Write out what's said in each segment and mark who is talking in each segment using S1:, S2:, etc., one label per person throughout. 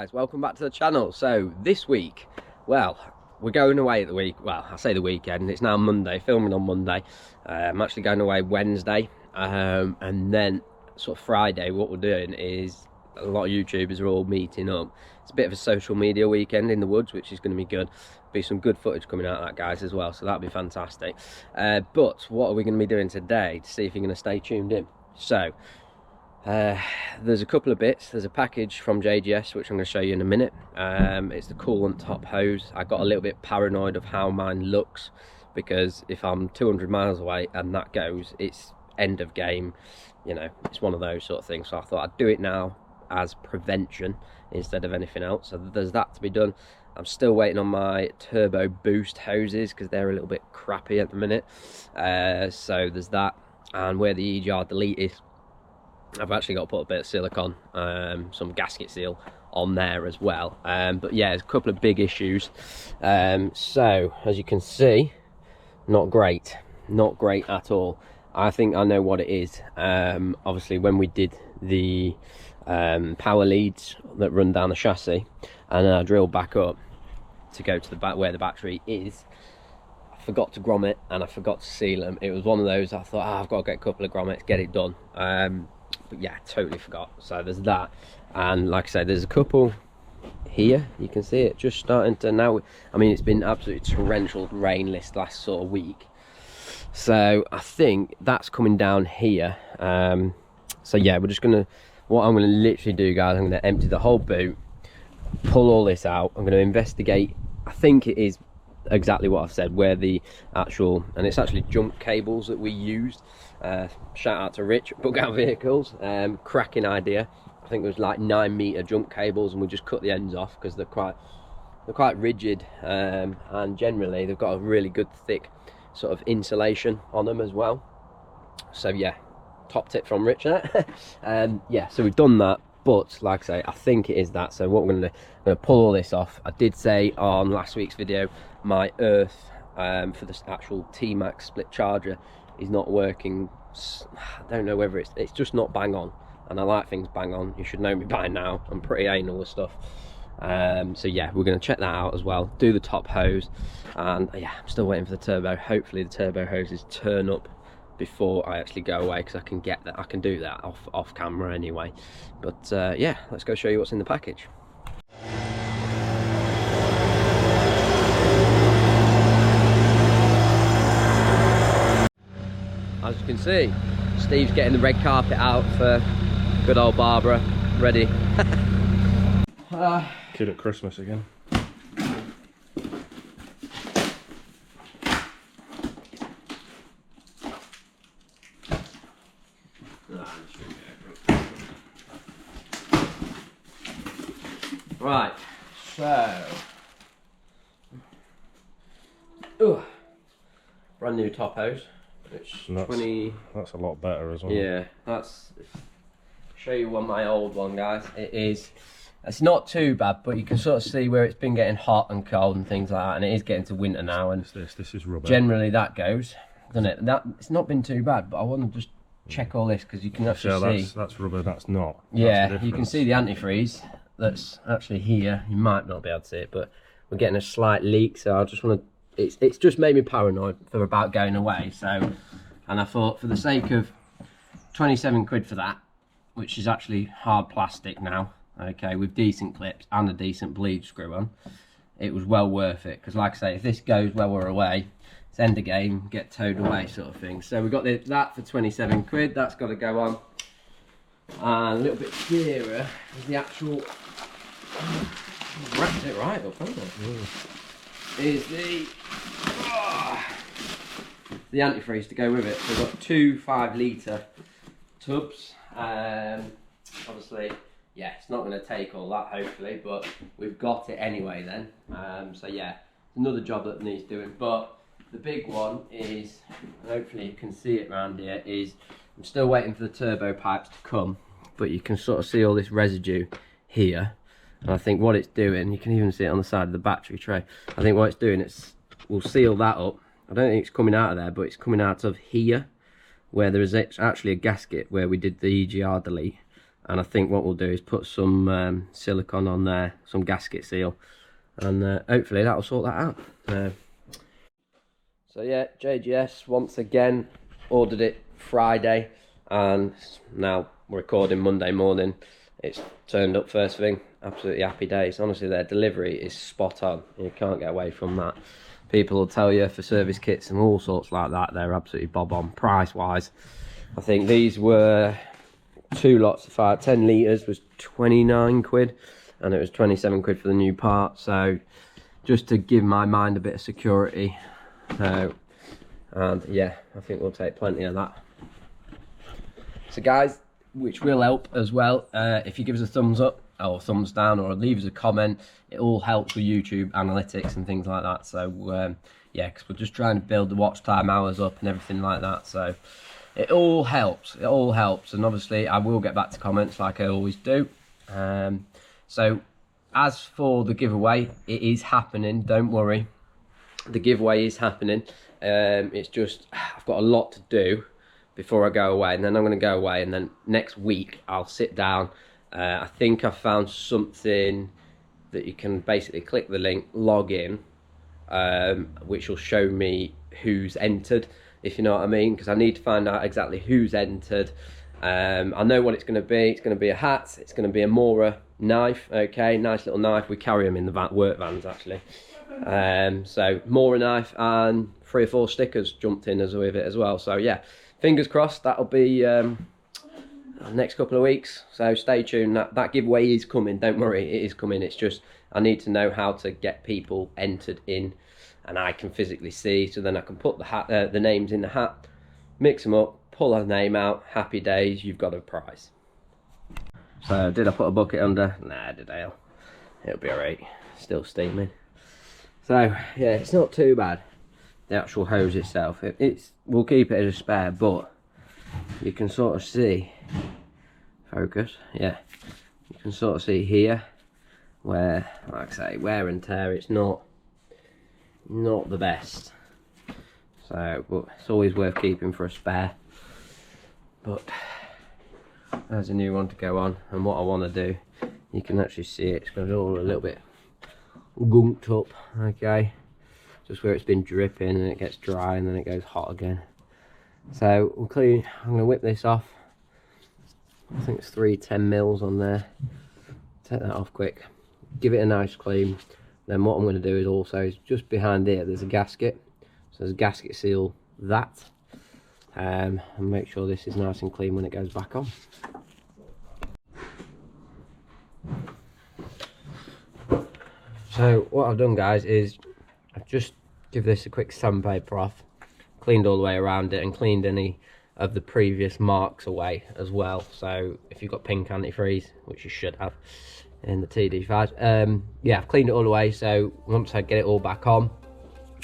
S1: Guys, welcome back to the channel. So this week, well, we're going away the week, well, I say the weekend, it's now Monday, filming on Monday. I'm actually going away Wednesday, and then sort of Friday what we're doing is a lot of YouTubers are all meeting up. It's a bit of a social media weekend in the woods, which is going to be good. Be some good footage coming out of that, guys, as well, so that'll be fantastic. But what are we going to be doing today to see if you're going to stay tuned in? So there's a couple of bits. There's a package from JGS which I'm going to show you in a minute. It's the coolant top hose. I got a little bit paranoid of how mine looks, because if I'm 200 miles away and that goes, it's end of game, you know, it's one of those sort of things. So I thought I'd do it now as prevention instead of anything else. So there's that to be done. I'm still waiting on my turbo boost hoses because they're a little bit crappy at the minute. So there's that, and where the EGR delete is, I've actually got to put a bit of silicone, some gasket seal on there as well. But yeah, there's a couple of big issues. So as you can see, not great at all. I think I know what it is. Obviously when we did the power leads that run down the chassis, and then I drilled back up to go to the back where the battery is, I forgot to grommet and I forgot to seal them. It was one of those, I thought, I've got to get a couple of grommets, get it done. But yeah, totally forgot. So there's that, and like I said, there's a couple here. You can see it just starting to now. I mean, it's been absolutely torrential rain this last sort of week, so I think that's coming down here. So yeah, we're just gonna, what I'm gonna literally do, guys, I'm gonna empty the whole boot, pull all this out. I'm gonna investigate. I think it is exactly what I've said, where the actual, and it's actually jump cables that we used. Shout out to Rich, Bug Out Vehicles, cracking idea. I think it was like 9-meter jump cables, and we just cut the ends off because they're quite rigid, and generally they've got a really good thick sort of insulation on them as well. So yeah, top tip from Rich there. Yeah, so we've done that, but like I say, I think it is that. So what we're going to do, I'm going to pull all this off. I did say on last week's video, my earth for the actual T-Max split charger is not working. I don't know whether it's just not bang on, and I like things bang on. You should know me by now, I'm pretty anal with stuff. So yeah, we're going to check that out as well, do the top hose, and yeah, I'm still waiting for the turbo. Hopefully the turbo hoses turn up before I actually go away, because I can get that, I can do that off camera anyway. But yeah, let's go show you what's in the package. As you can see, Steve's getting the red carpet out for good old Barbara. Ready.
S2: Kid at Christmas again.
S1: Right, so brand new top hose. Which
S2: that's a lot better as well.
S1: Yeah, that's, show you my old one, guys. It's not too bad, but you can sort of see where it's been getting hot and cold and things like that, and it is getting to winter now, and
S2: this is rubber.
S1: Generally that goes, doesn't it? That, it's not been too bad, but I want to just check all this, because you can actually see
S2: that's rubber, that's not.
S1: Yeah,
S2: that's
S1: you can see the antifreeze that's actually here. You might not be able to see it, but we're getting a slight leak, so I just want to, it's just made me paranoid for about going away. So, and I thought, for the sake of 27 quid for that, which is actually hard plastic now, okay, with decent clips and a decent bleed screw on, it was well worth it. Because like I say, if this goes while we're away, it's end of game, get towed away sort of thing. So we got that for 27 quid, that's got to go on. And a little bit clearer is the actual, wrapped it right up, haven't it? Is the antifreeze to go with it. So we've got two 5-litre tubs. Obviously, yeah, it's not going to take all that, hopefully, but we've got it anyway then. So yeah, another job that needs doing. But the big one is, and hopefully you can see it around here, is I'm still waiting for the turbo pipes to come, but you can sort of see all this residue here. And I think what it's doing, you can even see it on the side of the battery tray. I think what it's doing, we'll seal that up. I don't think it's coming out of there, but it's coming out of here, where there is actually a gasket where we did the EGR delete. and I think what we'll do is put some silicone on there, some gasket seal, and hopefully that'll sort that out. So yeah, JGS once again ordered it Friday, and now we're recording Monday morning. It's turned up first thing. Absolutely happy days. Honestly, their delivery is spot on. You can't get away from that. People will tell you for service kits and all sorts like that, they're absolutely bob on price wise. I think these were 2 lots of fire. 10 litres was 29 quid, and it was 27 quid for the new part. So just to give my mind a bit of security. And yeah, I think we'll take plenty of that. So guys, which will help as well, if you give us a thumbs up or thumbs down or leave us a comment, it all helps with YouTube analytics and things like that. So yeah, because we're just trying to build the watch time hours up and everything like that, so it all helps, and obviously I will get back to comments like I always do. So as for the giveaway, it is happening, don't worry, the giveaway is happening. It's just I've got a lot to do before I go away, and then I'm going to go away, and then next week I'll sit down. I think I've found something that you can basically click the link, log in, which will show me who's entered, if you know what I mean, because I need to find out exactly who's entered. I know what it's going to be. It's going to be a hat, it's going to be a Mora knife, okay, nice little knife. We carry them in the work vans actually. So Mora knife and 3 or 4 stickers jumped in as with it as well. So yeah, fingers crossed that'll be next couple of weeks, so stay tuned. That giveaway is coming, don't worry, it is coming. It's just I need to know how to get people entered in, and I can physically see, so then I can put the names in the hat, mix them up, pull a name out, happy days, you've got a prize. So did I put a bucket under? Nah, did I? It'll be alright, still steaming. So yeah, it's not too bad, the actual hose itself. We'll keep it as a spare, but you can sort of see, focus, yeah, you can sort of see here where, like I say, wear and tear, it's not the best. So but it's always worth keeping for a spare. But there's a new one to go on, and what I want to do, you can actually see it's got all a little bit gunked up, okay, just where it's been dripping, and it gets dry and then it goes hot again. So we'll clean. I'm going to whip this off. I think it's 3 10mm on there. Take that off quick, give it a nice clean. Then what I'm going to do is also, just behind here there's a gasket, so there's a gasket seal that, and make sure this is nice and clean when it goes back on. So what I've done, guys, is I've just give this a quick sandpaper off, cleaned all the way around it, and cleaned any of the previous marks away as well. So if you've got pink antifreeze, which you should have in the TD5, yeah, I've cleaned it all away. So once I get it all back on,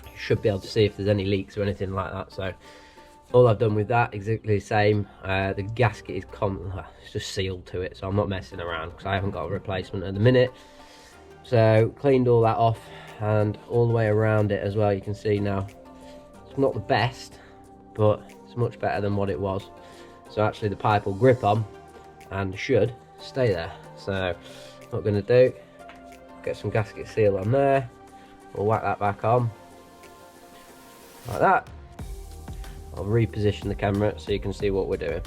S1: you should be able to see if there's any leaks or anything like that. So all I've done with that, exactly the same. The gasket is it's just sealed to it, so I'm not messing around because I haven't got a replacement at the minute. So cleaned all that off, and all the way around it as well. You can see now it's not the best, but it's much better than what it was. So actually the pipe will grip on and should stay there. So what we're going to do, get some gasket seal on there, we'll whack that back on like that. I'll reposition the camera so you can see what we're doing.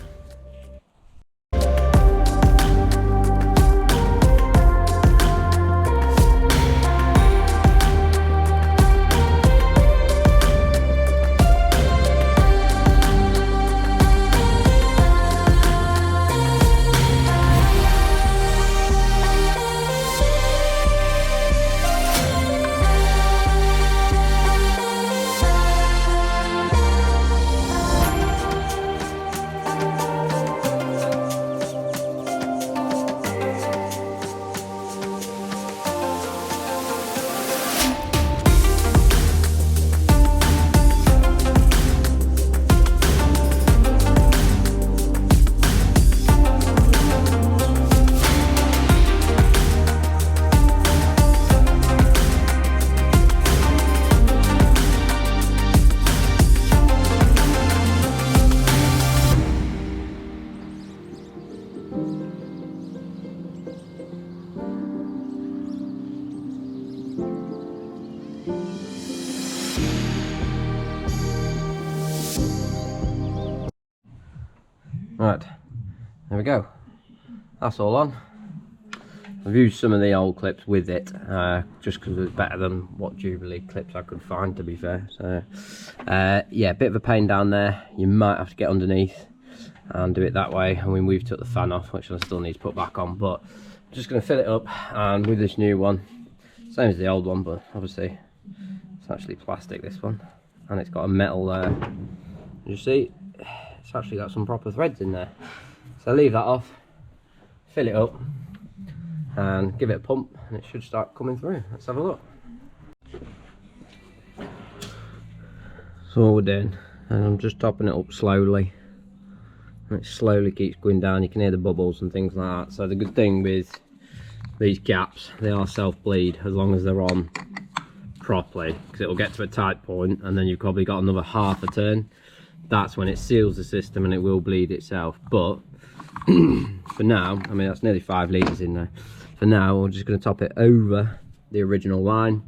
S1: Right, there we go. That's all on. I've used some of the old clips with it, just because it's better than what Jubilee clips I could find, to be fair. So, yeah, bit of a pain down there. You might have to get underneath and do it that way. I mean, we've took the fan off, which I still need to put back on, but I'm just going to fill it up, and with this new one, same as the old one, but obviously it's actually plastic, this one, and it's got a metal, you see, it's actually got some proper threads in there. So leave that off, fill it up, and give it a pump, and it should start coming through. Let's have a look. So what we're doing, and I'm just topping it up slowly, and it slowly keeps going down. You can hear the bubbles and things like that. So the good thing with these caps, they are self-bleed as long as they're on properly, because it will get to a tight point, and then you've probably got another half a turn. That's when it seals the system and it will bleed itself. But for now, I mean, that's nearly 5 litres in there. For now, we're just going to top it over the original line.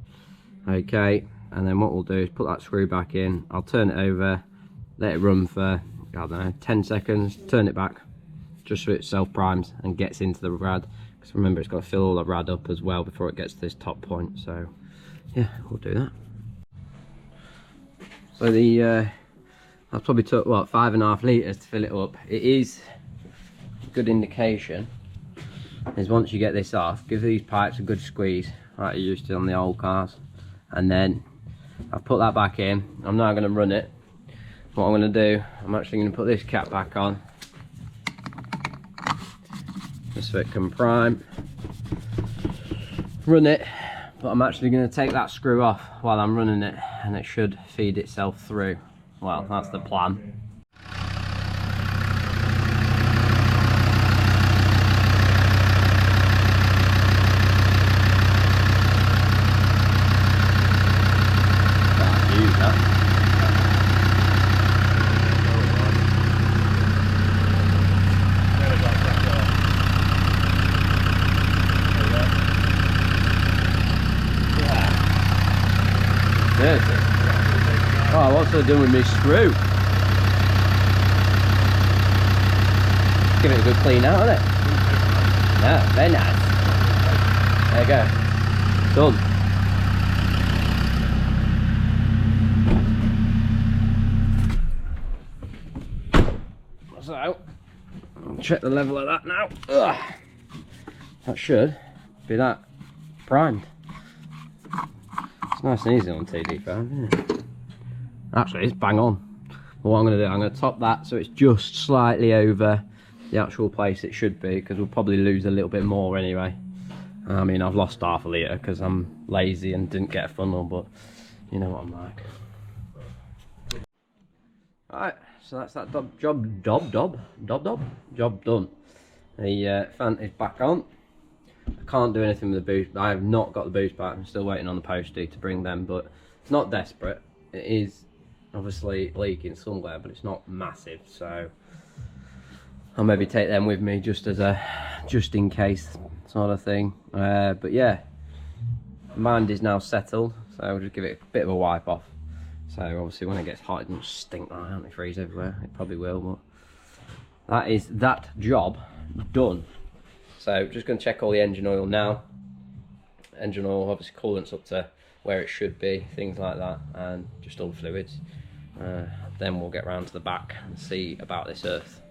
S1: Okay, and then what we'll do is put that screw back in. I'll turn it over, let it run for, I don't know, 10 seconds, turn it back, just so it self-primes and gets into the rad. Because remember, it's got to fill all the rad up as well before it gets to this top point. So, yeah, we'll do that. So the, I've probably took, what, 5.5 litres to fill it up. It is a good indication is once you get this off, give these pipes a good squeeze like you used to on the old cars, and then I've put that back in. I'm now going to run it. What I'm going to do, I'm actually going to put this cap back on just so it can prime, run it, but I'm actually going to take that screw off while I'm running it, and it should feed itself through. Well, that's the plan. Oh, what's it doing with me screw? Give it a good clean out, isn't it? Yeah, very nice. There you go. Done. So, I'll check the level of that now. Ugh. That should be that primed. It's nice and easy on TD5, isn't it? Actually, it's bang on. But what I'm going to do, I'm going to top that so it's just slightly over the actual place it should be, because we'll probably lose a little bit more anyway. I mean, I've lost half a litre because I'm lazy and didn't get a funnel, but you know what I'm like. Alright, so that's that job done. The fan is back on. I can't do anything with the boost. I have not got the boost back. I'm still waiting on the postie to bring them, but it's not desperate. It is obviously leaking somewhere, but it's not massive, so I'll maybe take them with me just as a just in case sort of thing. But yeah, mind is now settled, so we'll just give it a bit of a wipe off. So obviously when it gets hot, it doesn't stink like antifreeze everywhere. It probably will, but that is that job done. So just going to check all the engine oil now. Engine oil, obviously coolant's up to where it should be, things like that, and just all the fluids. Then we'll get round to the back and see about this earth.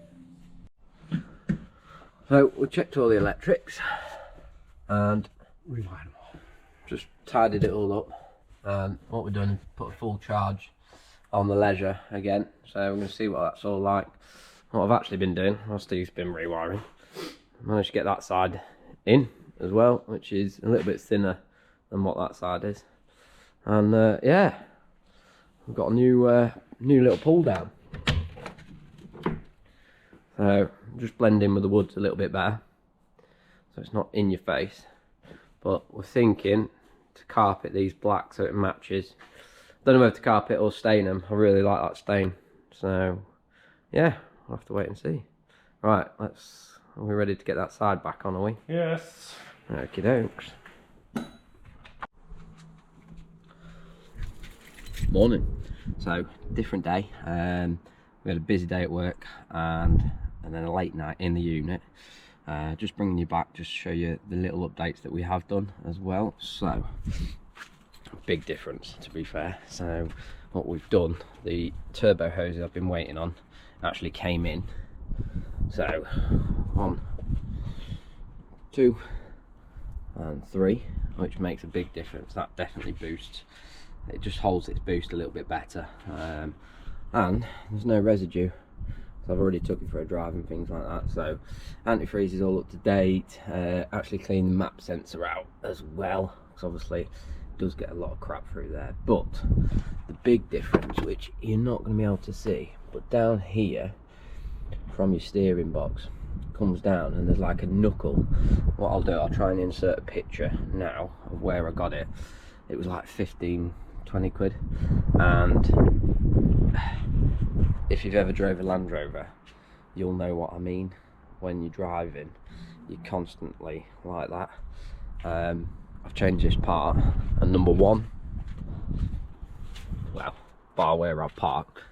S1: So we checked all the electrics and just tidied it all up. And what we've done is put a full charge on the Leisure again. So we're going to see what that's all like. What I've actually been doing, whilst Steve's been rewiring, I managed to get that side in as well, which is a little bit thinner than what that side is. And yeah, we've got a new little pull down. So just blend in with the woods a little bit better, so it's not in your face. But we're thinking to carpet these black so it matches. Don't know whether to carpet or stain them. I really like that stain. So yeah, we'll have to wait and see. Right, are we ready to get that side back on, are we?
S2: Yes.
S1: Okie dokes. Morning. So different day. We had a busy day at work, and and then a late night in the unit. Just bringing you back, just to show you the little updates that we have done as well. So big difference, to be fair. So what we've done, the turbo hoses I've been waiting on actually came in. So 1, 2 and 3, which makes a big difference. That definitely boosts, it just holds its boost a little bit better, and there's no residue. So I've already took it for a drive and things like that. So antifreeze is all up to date. Actually cleaned the map sensor out as well, because obviously it does get a lot of crap through there. But the big difference, which you're not going to be able to see, but down here from your steering box comes down and there's like a knuckle. What I'll do, I'll try and insert a picture now of where I got it. It was like 15, 20 quid, and if you've ever drove a Land Rover, you'll know what I mean. When you're driving, you're constantly like that. I've changed this part, and number one, well, bar where I park,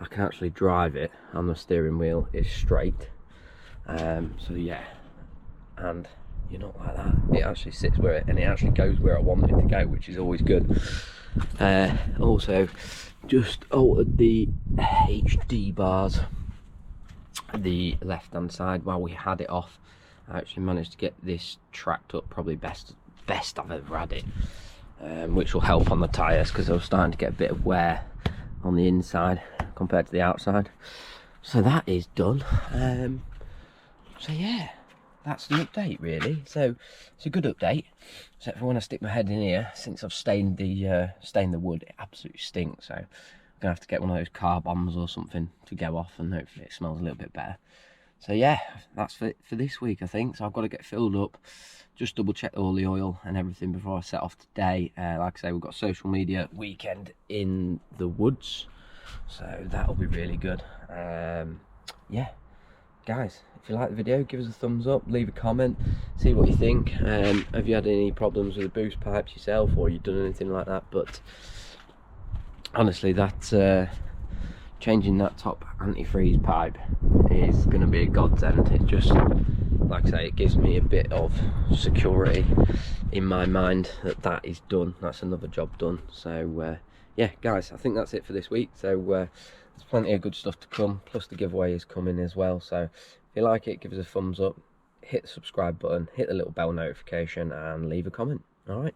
S1: I can actually drive it, and the steering wheel is straight. So yeah, and you're not like that. It actually sits where it, and it actually goes where I want it to go, which is always good. Also, just altered the HD bars, the left hand side while we had it off. I actually managed to get this tracked up, probably best I've ever had it, which will help on the tyres, because I was starting to get a bit of wear on the inside compared to the outside. So that is done. So yeah, that's the update really. So it's a good update, except for when I stick my head in here, since I've stained the wood, it absolutely stinks. So I'm gonna have to get one of those car bombs or something to go off, and hopefully it smells a little bit better. So yeah, that's for this week, I think. So I've got to get filled up, just double check all the oil and everything before I set off today. Like I say, we've got social media weekend in the woods, so that'll be really good. Yeah, guys, if you like the video, give us a thumbs up, leave a comment, see what you think. Have you had any problems with the boost pipes yourself, or you done anything like that? But honestly, that's changing that top antifreeze pipe is going to be a godsend. It just, like I say, it gives me a bit of security in my mind that that is done. That's another job done. So yeah, guys, I think that's it for this week. So there's plenty of good stuff to come, plus the giveaway is coming as well. So if you like it, give us a thumbs up, hit the subscribe button, hit the little bell notification, and leave a comment. All right.